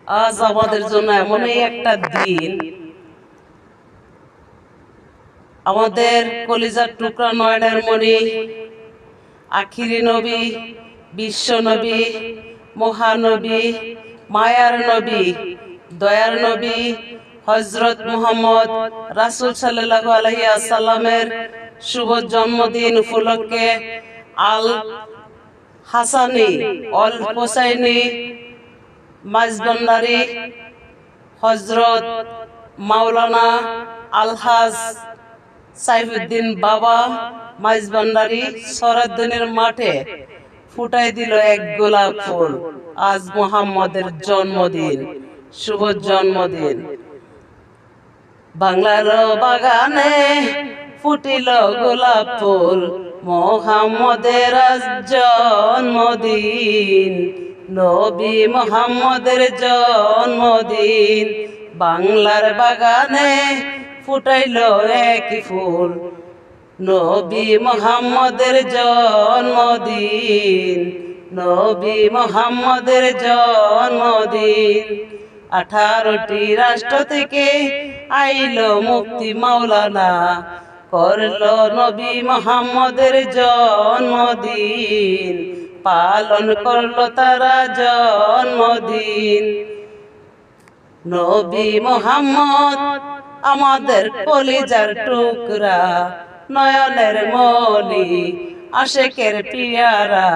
আজ আমাদের জন্য এমনই একটা দিন, আমাদের কলিজার টুকরা নয়নের মণি, আখিরি নবী, বিশ্ব নবী, মহানবী, মায়ার নবী, দয়ার নবী হযরত মুহাম্মদ রাসূল সাল্লাল্লাহু আলাইহি ওয়াসাল্লামের শুভ জন্মদিন উপলক্ষে আল হাসানি অল হোসাইনি মাইজভান্ডারী হযরত মাওলানা আলহাজ সাইফুদ্দিন বাবা মাইজভান্ডারী সরাদ্দিনের মাঠে ফুটাই দিল এক গোলাপ ফুল। আজ মুহাম্মদের জন্মদিন, শুভ জন্মদিন। বাংলার বাগানে ফুটিল গোলাপ ফুল, মুহাম্মদের আজ জন্মদিন, নবী মুহাম্মদের জন্মদিন। বাংলার বাগানে ফুটাইল এক ফুল, নবী মুহাম্মদের জন্মদিন, নবী মুহাম্মদের জন্মদিন। 18টি রাষ্ট্র থেকে আইলো মুক্তি মাওলানা, করলো নবী মুহাম্মদের জন্মদিন, পালন করলো তারা জন্মদিন। নবী মুহাম্মদ আমাদের কলিজার টুকরা, নয়নের মণি, আশেকের পিয়ারা।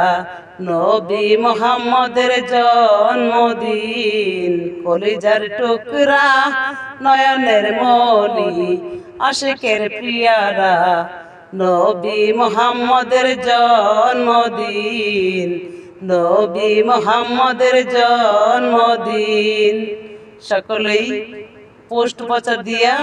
নবী মুহাম্মদের জন্মদিন, কলিজার টুকরা, নয়নের মণি, আশেকের পিয়ারা। নবী মুহাম্মদের জন্মদিন, নবী মুহাম্মদের জন্মদিন। সকলেই পোস্ট প্রচার দিয়া